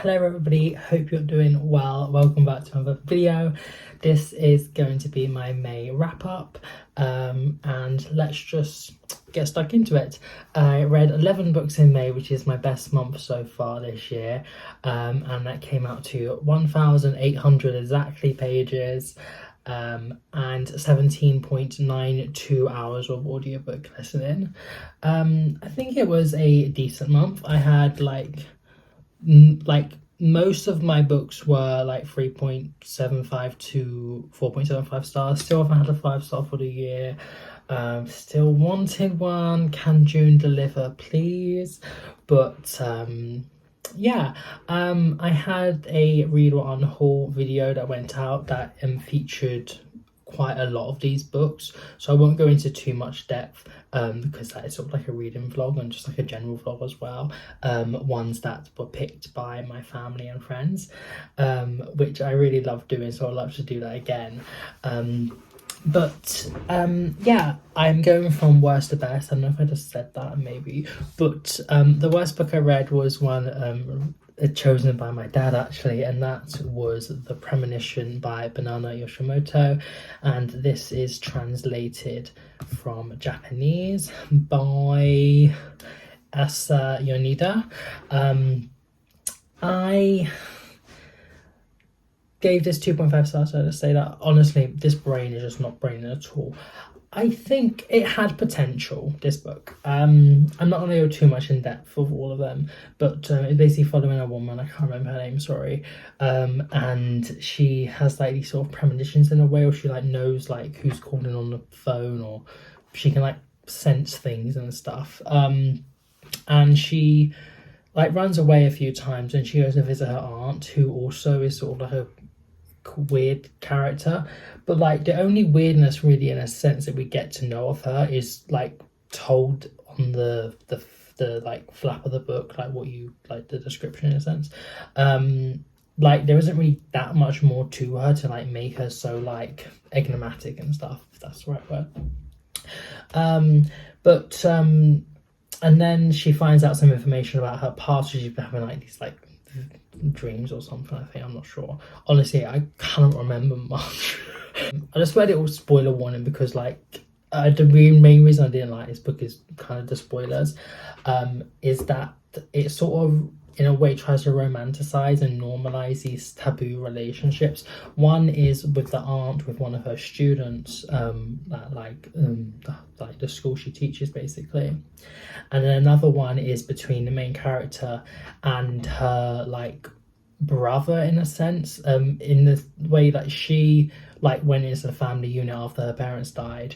Hello everybody, hope you're doing well. Welcome back to another video. This is going to be my May wrap up, and let's just get stuck into it. I read 11 books in May, which is my best month so far this year, and that came out to 1,800 exactly pages, and 17.92 hours of audiobook listening. I think it was a decent month. I had like most of my books were like 3.75 to 4.75 stars. Still haven't had a 5-star for the year. Still wanted one. Can June deliver, please? But yeah, I had a read on haul video that went out that featured quite a lot of these books, so I won't go into too much depth because that is sort of like a reading vlog and just like a general vlog as well. Ones that were picked by my family and friends, which I really love doing, so I'd love to do that again. Yeah, I'm going from worst to best. I don't know if I just said that, maybe, but the worst book I read was one chosen by my dad actually, and that was The Premonition by Banana Yoshimoto, and this is translated from Japanese by Asa Yonida. I gave this 2.5 stars, so to say that honestly this brain is just not braining at all. I think it had potential, this book. I'm not going to go too much in depth of all of them, but it's basically following a woman, I can't remember her name, sorry, and she has like these sort of premonitions in a way, or she like knows like who's calling on the phone, or she can like sense things and stuff, and she like runs away a few times, and she goes to visit her aunt, who also is sort of like a weird character, but like the only weirdness really in a sense that we get to know of her is like told on the like flap of the book, like what you like the description in a sense. Like there isn't really that much more to her to like make her so like enigmatic and stuff, if that's the right word. And then she finds out some information about her past. She's been having like these like dreams or something, I think, I'm not sure. Honestly, I can't remember much. I just read it all spoiler warning because like the main reason I didn't like this book is kind of the spoilers, is that it sort of in a way tries to romanticize and normalize these taboo relationships. One is with the aunt, with one of her students, like the school she teaches basically, and then another one is between the main character and her like brother in a sense, in the way that she like went into the family unit after her parents died,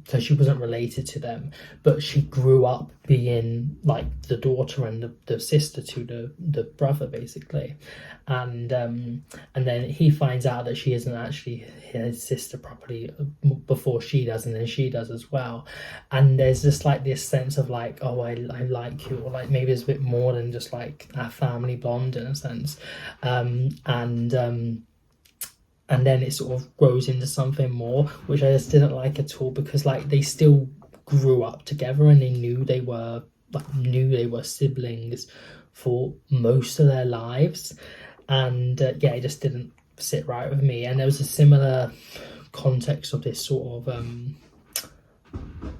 so she wasn't related to them, but she grew up being like the daughter and the sister to the brother basically, and then he finds out that she isn't actually his sister properly before she does, and then she does as well, and there's just like this sense of like, oh, I like you, or like maybe there's a bit more than just like a family bond in a sense, and then it sort of grows into something more, which I just didn't like at all, because like they still grew up together and they knew they were siblings for most of their lives, and yeah, it just didn't sit right with me. And there was a similar context of this sort of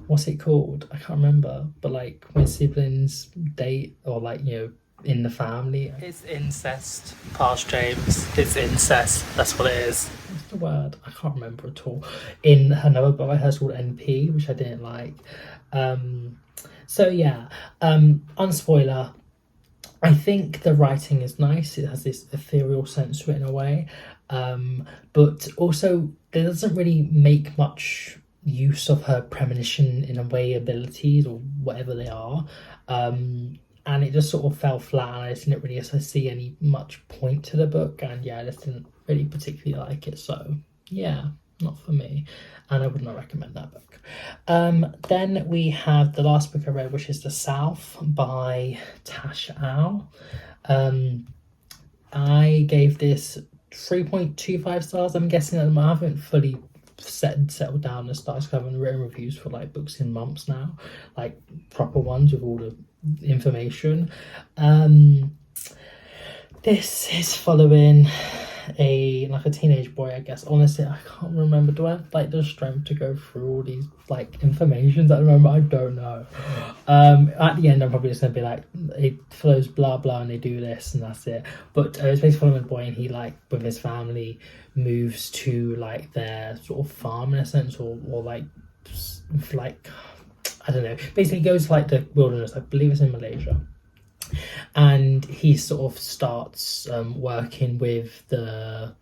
what's it called, I can't remember, but like when siblings date, or like, you know, in the family. It's incest, past James. It's incest, that's what it is. What's the word? I can't remember at all. In another book I heard called NP, which I didn't like. So yeah, unspoiler, I think the writing is nice. It has this ethereal sense to it in a way, but also it doesn't really make much use of her premonition in a way abilities or whatever they are, and it just sort of fell flat, and I just didn't really see any much point to the book, and yeah, I just didn't really particularly like it, so yeah, not for me, and I would not recommend that book. Then we have the last book I read, which is The South by Tash Ow. I gave this 3.25 stars. I'm guessing that I haven't fully settled down and started having written reviews for like books in months now, like proper ones with all the information. This is following a teenage boy, I guess. Honestly, I can't remember. Do I have like the strength to go through all these like informations at the moment? I don't know. At the end I'm probably just gonna be like, it flows blah blah and they do this and that's it. But it's basically following a boy, and he like with his family moves to like their sort of farm in a sense, or like I don't know, basically goes to like the wilderness. I believe it's in Malaysia, and he sort of starts working with the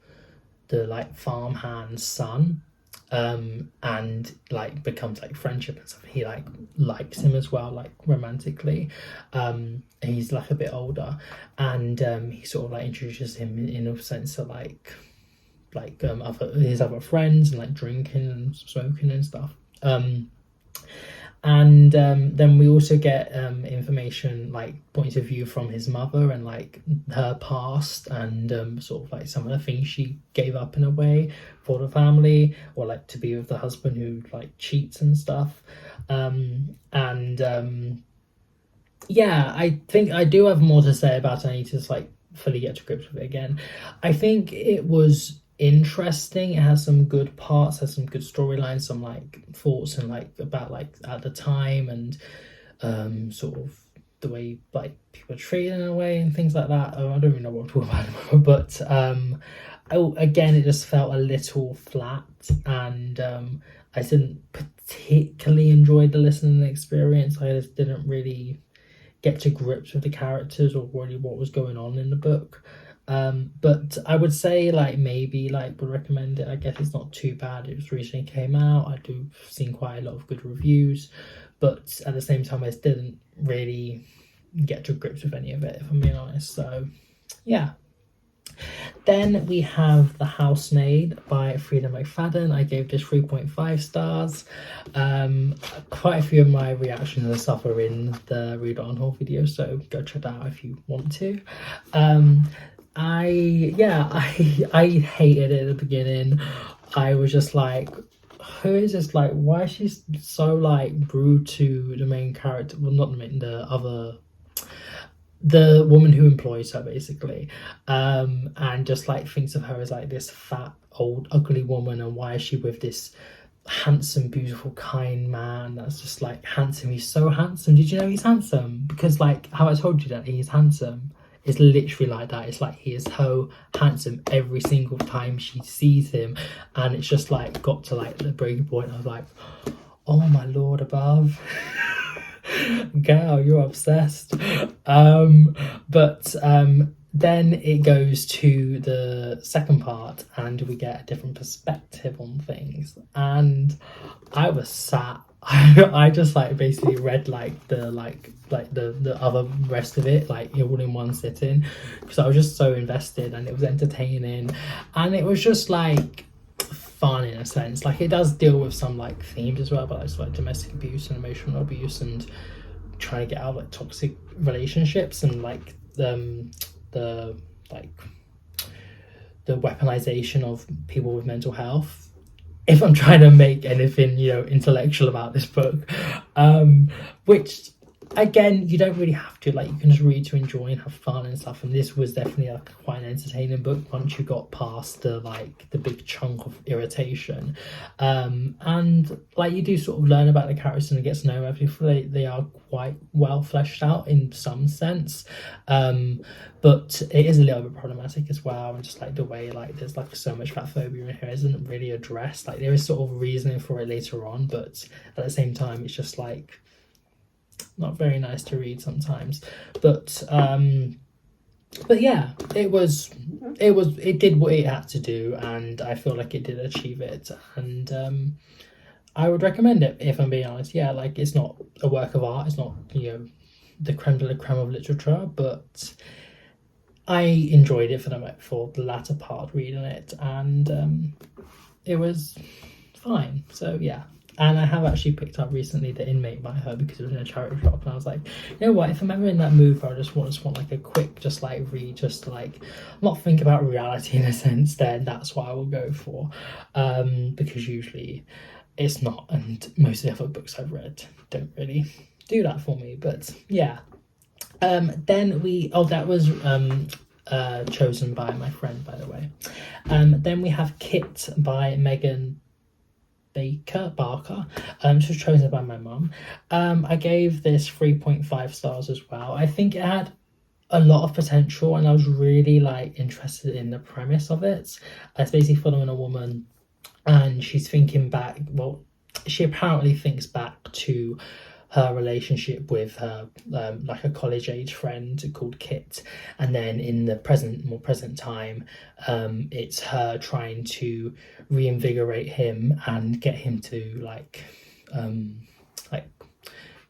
like farmhand's son, and like becomes like friendship and stuff. He like likes him as well, like romantically. He's like a bit older, and he sort of like introduces him in a sense to like his other friends, and like drinking and smoking and stuff. And then we also get information, like points of view from his mother and like her past, and sort of like some of the things she gave up in a way for the family, or like to be with the husband who like cheats and stuff. Yeah, I think I do have more to say about it. I need to just like fully get to grips with it again. I think it was interesting. It has some good parts, has some good storylines, some like thoughts and like about like at the time, and sort of the way like people are treated in a way and things like that. I don't even know what to talk about anymore, but again, it just felt a little flat, and I didn't particularly enjoy the listening experience. I just didn't really get to grips with the characters or really what was going on in the book. But I would say like maybe like would recommend it. I guess it's not too bad. It was recently came out. I do seen quite a lot of good reviews, but at the same time I just didn't really get to grips with any of it, if I'm being honest. So yeah. Then we have The Housemaid by Frida McFadden. I gave this 3.5 stars. Quite a few of my reactions and stuff are in the Read On Haul video, so go check that out if you want to. I hated it at the beginning. I was just like, who is this? Like, why is she so like rude to the main character? Well, not the main, the woman who employs her, basically, and just like thinks of her as like this fat old ugly woman, and why is she with this handsome beautiful kind man that's just like handsome? He's so handsome. Did you know he's handsome? Because like how I told you that he's handsome, it's literally like that. It's like he is so handsome every single time she sees him, and it's just like got to like the breaking point. I was like, oh my lord above. Girl, you're obsessed. But then it goes to the second part, and we get a different perspective on things, and I was sat I just like basically read like the other rest of it like all in one sitting, because I was just so invested, and it was entertaining, and it was just like fun in a sense. Like it does deal with some like themes as well, but it's like domestic abuse and emotional abuse, and trying to get out of like toxic relationships, and like the weaponization of people with mental health, if I'm trying to make anything intellectual about this book, which again, you don't really have to. Like, you can just read to enjoy and have fun and stuff, and this was definitely like quite an entertaining book once you got past the big chunk of irritation, and like you do sort of learn about the characters and get to know everything. They are quite well fleshed out in some sense, but it is a little bit problematic as well, and just like the way like there's like so much fat phobia in here isn't really addressed. Like there is sort of reasoning for it later on, but at the same time it's just like not very nice to read sometimes. But yeah, it did what it had to do, and I feel like it did achieve it, and I would recommend it, if I'm being honest. Yeah, like it's not a work of art, it's not the creme de la creme of literature, but I enjoyed it for the latter part reading it, and it was fine. So yeah, And I have actually picked up recently The Inmate by her because it was in a charity shop, and I was like, you know what, if I'm ever in that mood where I just want like a quick just like read, just to like not think about reality in a sense, then that's what I will go for, because usually it's not, and most of the other books I've read don't really do that for me. But yeah, then that was chosen by my friend, by the way. Then we have Kit by Megan Barker, which was chosen by my mum. I gave this 3.5 stars as well. I think it had a lot of potential, and I was really like interested in the premise of it. It's basically following a woman, and she's thinking back, well, she apparently thinks back to her relationship with her like a college age friend called Kit, and then in the more present time, it's her trying to reinvigorate him and get him to like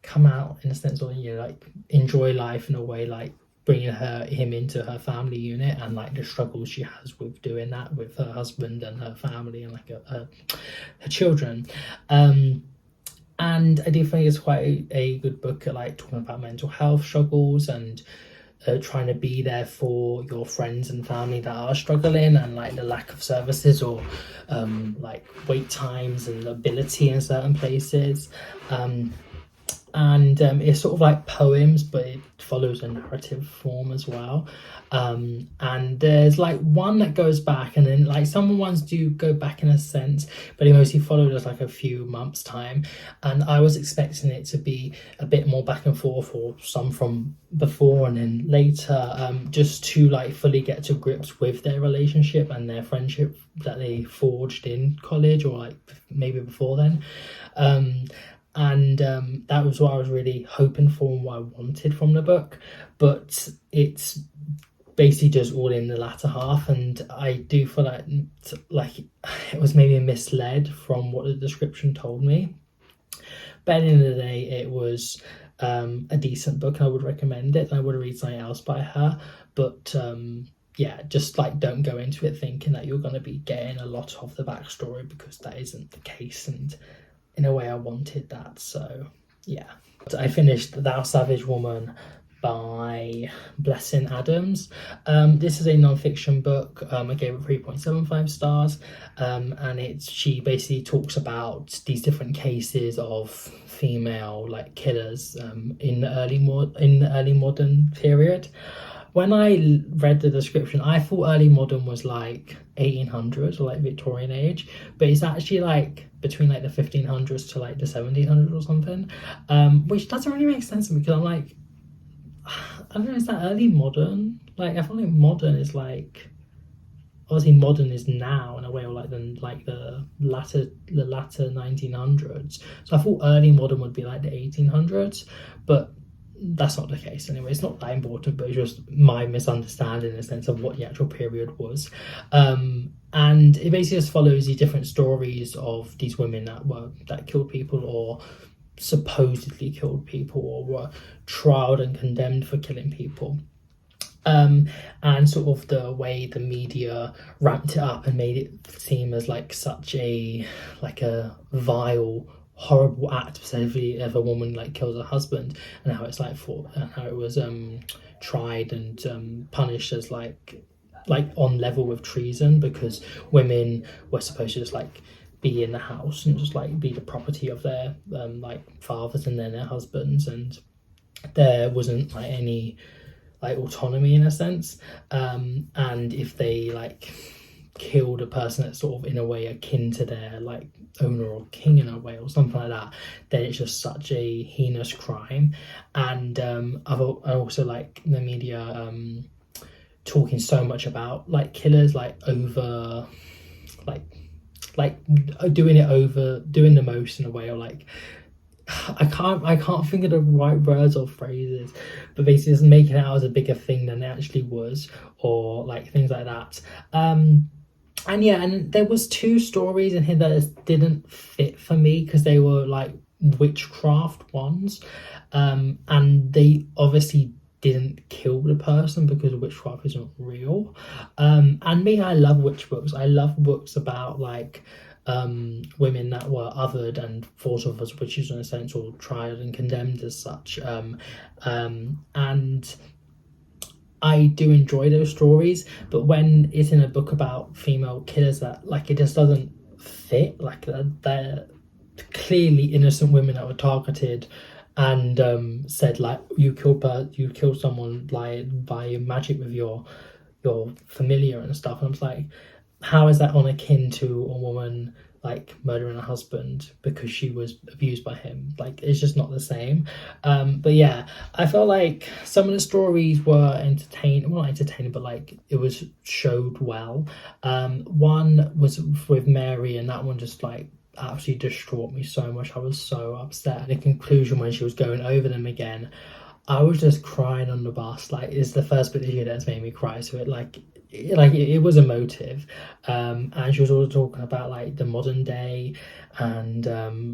come out in a sense, or like enjoy life in a way, like bringing him into her family unit, and like the struggles she has with doing that with her husband and her family and like her children. And I do think it's quite a good book at like talking about mental health struggles and trying to be there for your friends and family that are struggling, and like the lack of services or like wait times and ability in certain places. And it's sort of like poems, but it follows a narrative form as well. And there's like one that goes back, and then like some ones do go back in a sense, but it mostly followed us like a few months time, and I was expecting it to be a bit more back and forth, or some from before and then later, just to like fully get to grips with their relationship and their friendship that they forged in college, or like maybe before then. And that was what I was really hoping for and what I wanted from the book, but it's basically just all in the latter half, and I do feel like it was maybe misled from what the description told me. But at the end of the day, it was a decent book, and I would recommend it. I would read something else by her, but yeah, just like don't go into it thinking that you're going to be getting a lot of the backstory, because that isn't the case, and in a way I wanted that. So yeah, I finished Thou Savage Woman by Blessing Adams. This is a non-fiction book. I gave it 3.75 stars, and she basically talks about these different cases of female like killers in the early modern period. When I read the description, I thought early modern was like 1800s or like Victorian age, but it's actually like between like the 1500s to like the 1700s or something, which doesn't really make sense to me, because I'm like, I don't know, is that early modern? Like, I feel like modern is like, obviously modern is now in a way, or like the latter 1900s. So I thought early modern would be like the 1800s, but that's not the case anyway. It's not that important, but it's just my misunderstanding in the sense of what the actual period was. And it basically just follows the different stories of these women that killed people, or supposedly killed people, or were trialed and condemned for killing people. And sort of the way the media ramped it up and made it seem as like such a vile, horrible act, specifically if a woman like kills her husband, and how it's like how it was tried and punished as like on level with treason, because women were supposed to just like be in the house and just like be the property of their like fathers and then their husbands, and there wasn't like any like autonomy in a sense, and if they like killed a person that's sort of in a way akin to their like owner or king in a way or something like that, then it's just such a heinous crime. And I also like the media talking so much about like killers like over like doing the most in a way, or like I can't think of the right words or phrases, but basically just making it out as a bigger thing than it actually was, or like things like that. And yeah, and there was 2 stories in here that didn't fit for me, because they were like witchcraft ones, and they obviously didn't kill the person because witchcraft isn't real. And me, I love witch books. I love books about like women that were othered and thought of as witches in a sense, or tried and condemned as such. And I do enjoy those stories, but when it's in a book about female killers, that like it just doesn't fit. Like they're clearly innocent women that were targeted and said like you killed someone like by magic with your familiar and stuff. And I was like, how is that on akin to a woman like murdering a husband because she was abused by him? Like it's just not the same. But yeah, I felt like some of the stories were entertaining, well not entertaining, but like it was showed well. One was with Mary, and that one just like absolutely distraught me so much. I was so upset at the conclusion when she was going over them again. I was just crying on the bus. Like it's the first bit of the year that's made me cry. So it was emotive. And she was also talking about like the modern day and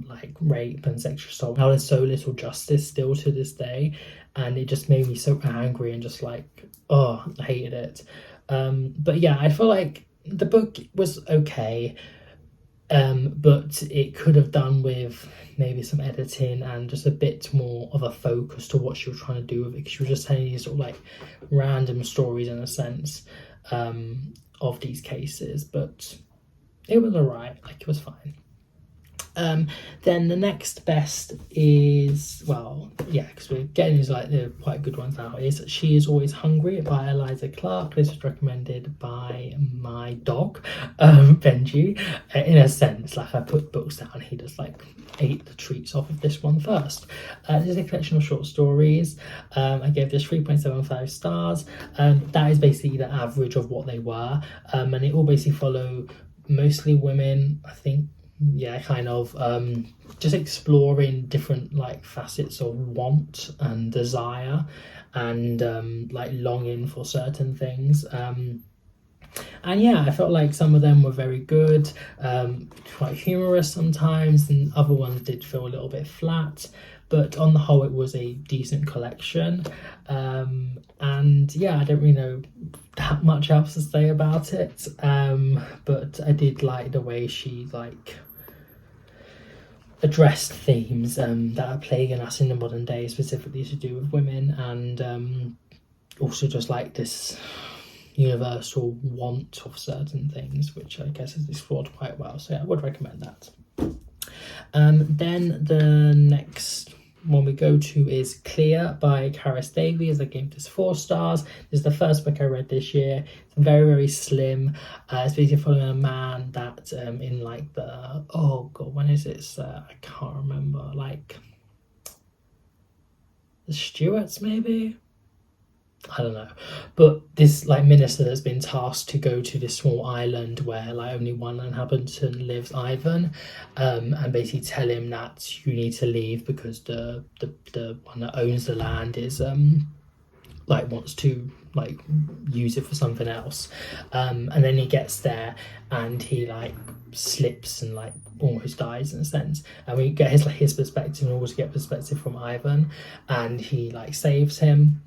like rape and sexual assault. How there's so little justice still to this day, and it just made me so angry and just like, oh, I hated it. But yeah, I feel like the book was okay. But it could have done with maybe some editing and just a bit more of a focus to what she was trying to do with it, because she was just telling these sort of like random stories in a sense of these cases. But it was alright, like it was fine. Then the next best is, well, yeah, because we're getting into like the quite good ones now, is She Is Always Hungry by Eliza Clark. This was recommended by my dog, Benji. In a sense, like I put books down, he just like ate the treats off of this one first. This is a collection of short stories. I gave this 3.75 stars. That is basically the average of what they were, and they all basically follow mostly women, I think. Yeah, kind of just exploring different like facets of want and desire and like longing for certain things. And yeah, I felt like some of them were very good, quite humorous sometimes, and other ones did feel a little bit flat. But on the whole, it was a decent collection. And yeah, I don't really know that much else to say about it. But I did like the way she like addressed themes that are plaguing us in the modern day, specifically to do with women, and also just like this universal want of certain things, which I guess is explored quite well. So yeah, I would recommend that. Then the next one we go to is Clear by Karis Davies. I gave this 4 stars. This is the first book I read this year. It's very, very slim. It's basically following a man that in like the, oh god, when is it? I can't remember. Like the Stuarts maybe? I don't know, but this like minister that's been tasked to go to this small island where like only one inhabitant lives, Ivan, and basically tell him that you need to leave because the one that owns the land is like wants to like use it for something else, and then he gets there and he like slips and like almost dies in a sense, and we get his perspective and always get perspective from Ivan, and he like saves him.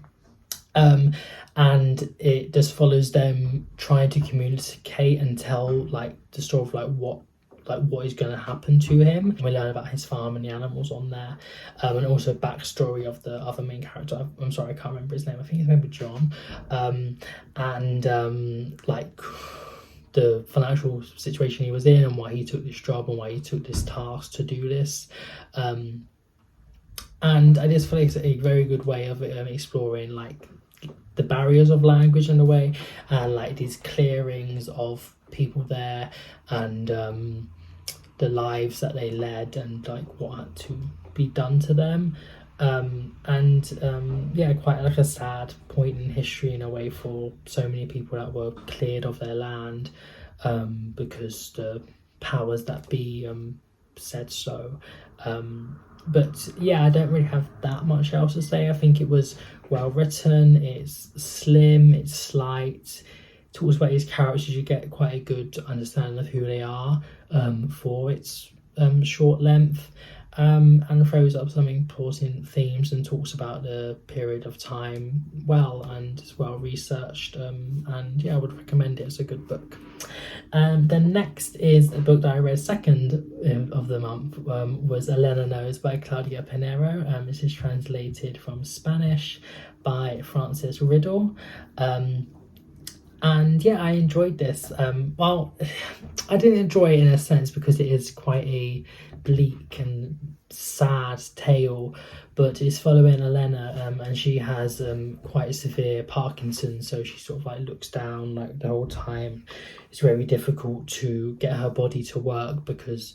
And it just follows them trying to communicate and tell like the story of like what is going to happen to him. We learn about his farm and the animals on there, and also backstory of the other main character. I'm sorry, I can't remember his name. I think his name was John, and like the financial situation he was in and why he took this job and why he took this task to do this. And I just feel like it's a very good way of exploring like the barriers of language in a way, and like these clearings of people there, and the lives that they led, and like what had to be done to them, and yeah, quite like a sad point in history in a way for so many people that were cleared of their land because the powers that be said so. But yeah, I don't really have that much else to say. I think it was well written, it's slim, it's slight, it talks about his characters. You get quite a good understanding of who they are for its short length, and throws up some important themes and talks about the period of time well, and it's well researched, and yeah, I would recommend it. It's a good book. Then next is a book that I read second of the month, was Elena Knows by Claudia Pinero. This is translated from Spanish by Francis Riddle. And yeah, I enjoyed this. Well, I didn't enjoy it in a sense because it is quite a bleak and sad tale, but it's following Elena, and she has quite severe Parkinson's, so she sort of like looks down like the whole time. It's very difficult to get her body to work because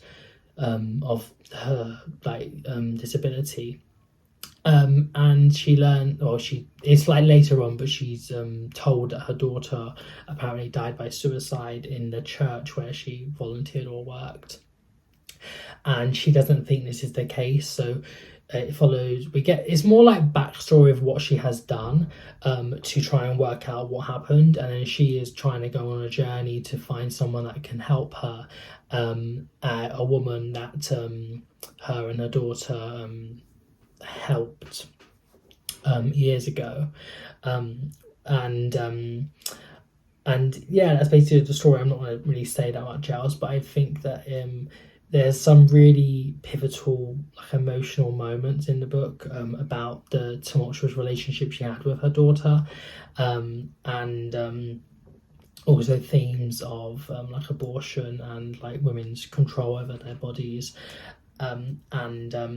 of her disability. And she learned, or it's like later on, but she's told that her daughter apparently died by suicide in the church where she volunteered or worked. And she doesn't think this is the case, so it follows, it's more like backstory of what she has done to try and work out what happened, and then she is trying to go on a journey to find someone that can help her, a woman that her and her daughter helped years ago, and yeah, that's basically the story. I'm not going to really say that much else, but I think that there's some really pivotal, like, emotional moments in the book about the tumultuous relationship she had with her daughter, and also themes of like abortion and like women's control over their bodies, and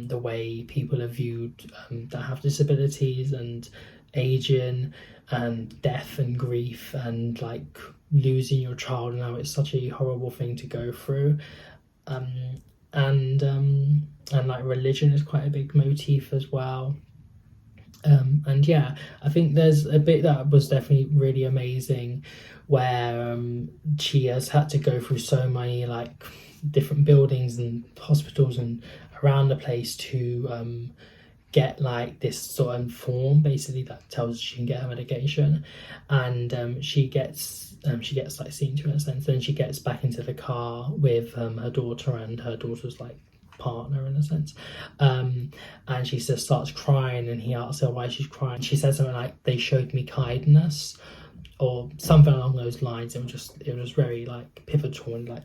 the way people are viewed that have disabilities, and aging and death and grief and like losing your child, and how it's such a horrible thing to go through. And like religion is quite a big motif as well. And yeah, I think there's a bit that was definitely really amazing where she has had to go through so many like different buildings and hospitals and around the place to get like this sort of form basically that tells her she can get her medication, and she gets like seen to in a sense. Then she gets back into the car with her daughter and her daughter's like partner in a sense, and she just starts crying, and he asks her why she's crying. She says something like, "They showed me kindness," or something along those lines. It was very like pivotal and like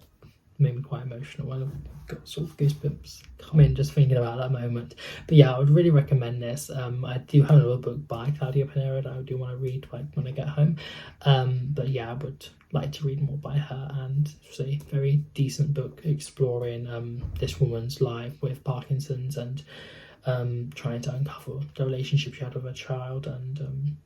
made me quite emotional. I got sort of goosebumps coming just thinking about that moment. But yeah, I would really recommend this. I do have another book by Claudia Pinero that I do want to read like when I get home, but yeah, I would like to read more by her. And it's a very decent book exploring this woman's life with Parkinson's, and trying to uncover the relationship she had with her child, and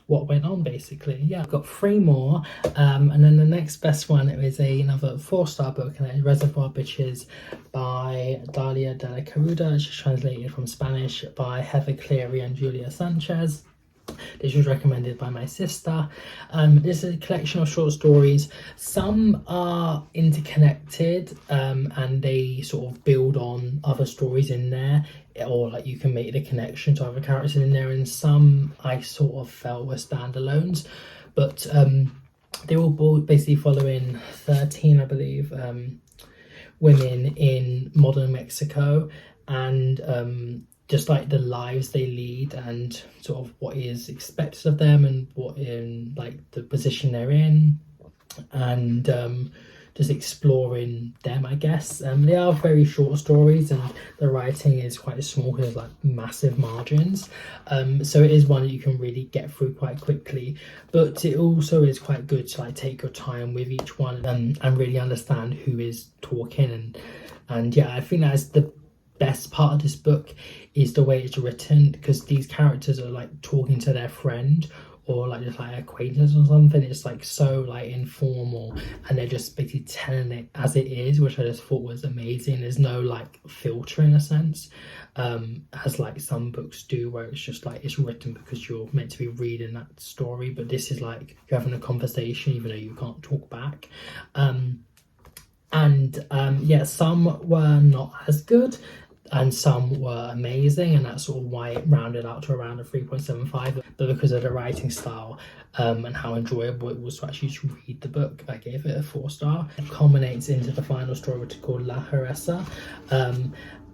what went on basically. Yeah, I've got 3 more, and then the next best one is another 4-star book, and it's Reservoir Bitches by Dalia de la Caruda. She's translated from Spanish by Heather Cleary and Julia Sanchez. This was recommended by my sister. This is a collection of short stories. Some are interconnected, and they sort of build on other stories in there, or like you can make the connection to other characters in there, and some I sort of felt were standalones, but they were both basically following 13, I believe, women in modern Mexico, and just like the lives they lead and sort of what is expected of them, and what in like the position they're in, and just exploring them, I guess. They are very short stories, and the writing is quite small because like massive margins, so it is one that you can really get through quite quickly, but it also is quite good to like take your time with each one, and really understand who is talking, and yeah, I think that's the best part of this book, is the way it's written, because these characters are like talking to their friend or like just like acquaintance or something. It's like so like informal, and they're just basically telling it as it is, which I just thought was amazing. There's no like filter in a sense, as like some books do, where it's just like it's written because you're meant to be reading that story, but this is like you're having a conversation even though you can't talk back. Yeah, some were not as good and some were amazing, and that's sort of why it rounded out to around a 3.75. But because of the writing style and how enjoyable it was to actually just read the book, I gave it a 4-star. It culminates into the final story, which is called La Haressa,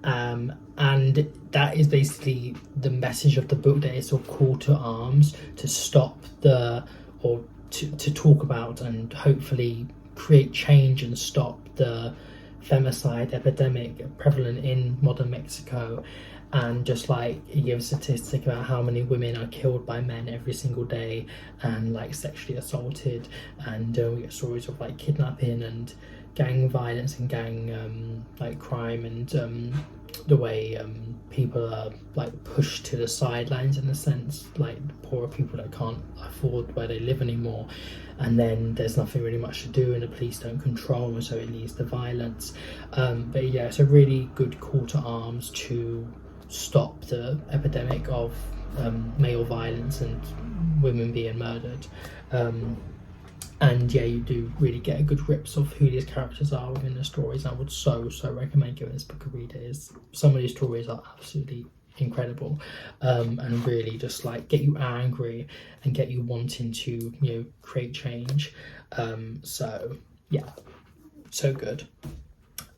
And that is basically the message of the book, that it's a call to arms to stop or to talk about and hopefully create change and stop the femicide epidemic prevalent in modern Mexico. And just like he gives a statistic about how many women are killed by men every single day and like sexually assaulted, and we get stories of like kidnapping and gang violence and gang like crime, and the way people are like pushed to the sidelines in a sense, like poorer people that can't afford where they live anymore, and then there's nothing really much to do and the police don't control, and so it leads to violence. But yeah, it's a really good call to arms to stop the epidemic of male violence and women being murdered. And yeah, you do really get a good grips of who these characters are within the stories. I would so recommend giving this book a read. Some of these stories are absolutely incredible, and really just like get you angry and get you wanting to, you know, create change. So yeah, so good.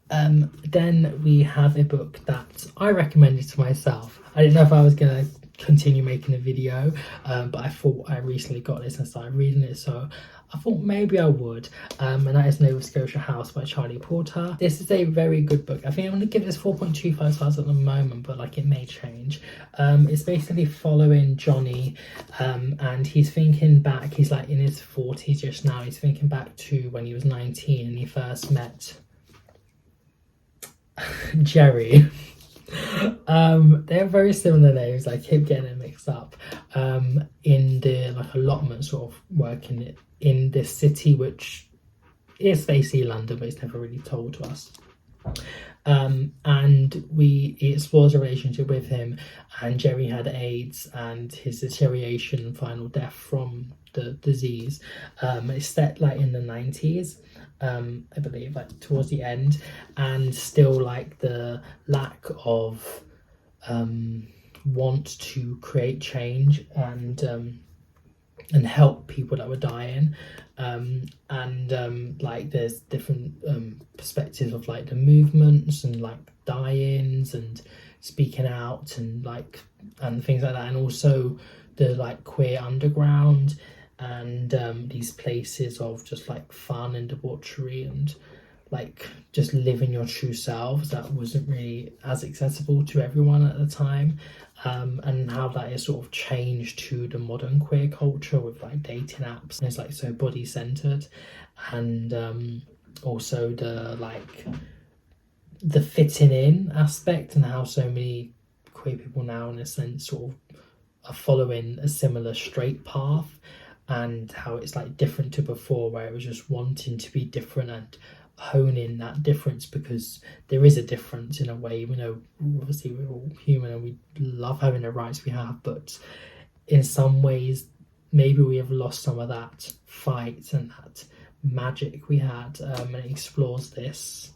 Then we have a book that I recommended to myself. I didn't know if I was gonna continue making a video, but I thought I recently got this and started reading it, so I thought maybe I would, and that is Nova Scotia House by Charlie Porter. This is a very good book. I think I'm going to give this 4.25 stars at the moment, but like it may change. It's basically following Johnny, and he's thinking back, he's like in his 40s just now, he's thinking back to when he was 19 and he first met Jerry. They have very similar names. I keep getting it mixed up. In the like allotment sort of working in this city, which is basically London, but it's never really told to us. And he explores a relationship with him, and Jerry had AIDS and his deterioration and final death from the disease. It's set like in the 90s, I believe, like towards the end, and still like the lack of want to create change and help people that were dying, and like there's different perspectives of like the movements and like die-ins and speaking out and like and things like that, and also the like queer underground and these places of just like fun and debauchery and like just living your true selves that wasn't really as accessible to everyone at the time, and how that is sort of changed to the modern queer culture with like dating apps, and it's like so body centered, and also the like the fitting in aspect, and how so many queer people now in a sense sort of are following a similar straight path, and how it's like different to before where it was just wanting to be different and honing that difference, because there is a difference in a way. We know obviously we're all human and we love having the rights we have, but in some ways maybe we have lost some of that fight and that magic we had, and it explores this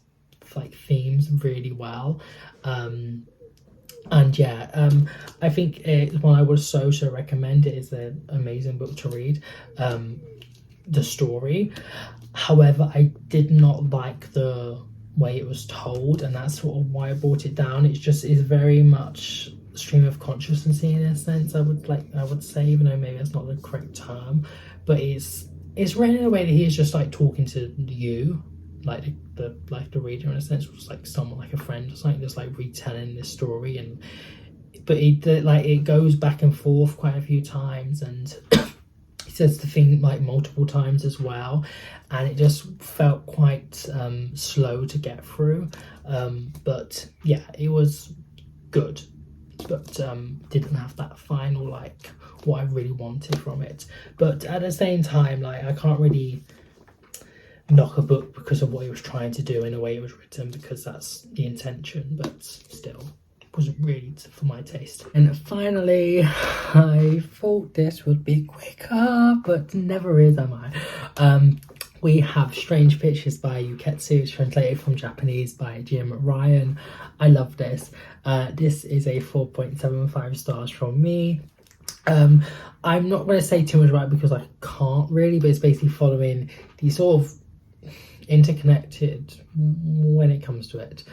like themes really well, and yeah, I think it's one I would so recommend. It is an amazing book to read. The story, however, I did not like the way it was told, and that's sort of why I brought it down. It's very much stream of consciousness in a sense, I would say, even though maybe that's not the correct term, but it's written in a way that he is just like talking to you, like the reader in a sense, was like someone like a friend or something, just like retelling this story, but it goes back and forth quite a few times, and he says the thing like multiple times as well, and it just felt quite slow to get through, but yeah, it was good, but didn't have that final like what I really wanted from it. But at the same time, like I can't really knock a book because of what he was trying to do in the way it was written, because that's the intention, but still wasn't really for my taste. And finally, I thought this would be quicker, but never is, am I? We have Strange Pictures by Yuketsu. It's translated from Japanese by Jim Ryan. I love this. This is a 4.75 stars from me. I'm not going to say too much about it because I can't really, but it's basically following these sort of interconnected when it comes to it,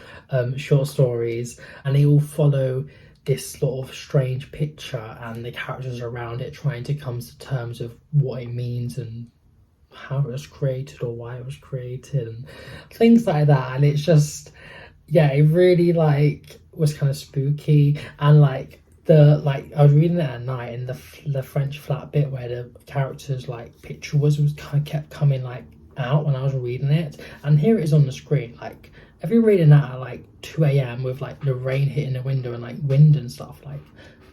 short stories, and they all follow this sort of strange picture and the characters around it trying to come to terms of what it means and how it was created or why it was created and things like that. And it's just, yeah, it really like was kind of spooky. And like I was reading it at night, and the French flat bit where the characters like picture was kind of kept coming like out when I was reading it, and here it is on the screen. Like if you're reading that at like 2 a.m. with like the rain hitting the window and like wind and stuff, like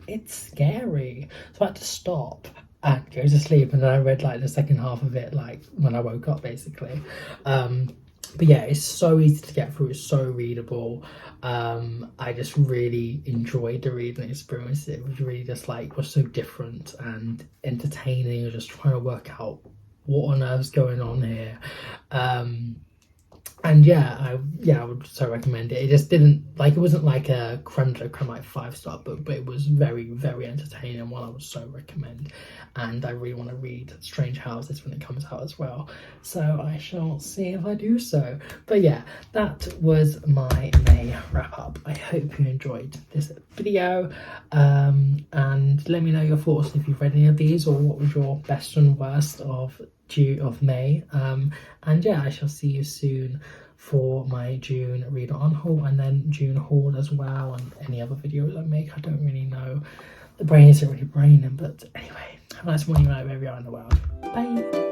it's scary. So I had to stop and go to sleep, and then I read like the second half of it like when I woke up basically. But yeah, it's so easy to get through, it's so readable. I just really enjoyed the reading experience. It was really just like was so different and entertaining. I was just trying to work out what on earth's going on here. And yeah, I would so recommend it. It just didn't like, it wasn't like a creme de la creme like 5-star book, but it was very, very entertaining, and one I would so recommend. And I really want to read Strange Houses when it comes out as well, so I shall see if I do so. But yeah, that was my May wrap up. I hope you enjoyed this video, and let me know your thoughts if you've read any of these, or what was your best and worst of May. And yeah, I shall see you soon for my June read on haul, and then June haul as well, and any other videos I make. I don't really know, the brain isn't really braining. But anyway, have a nice morning wherever you are in the world. Bye.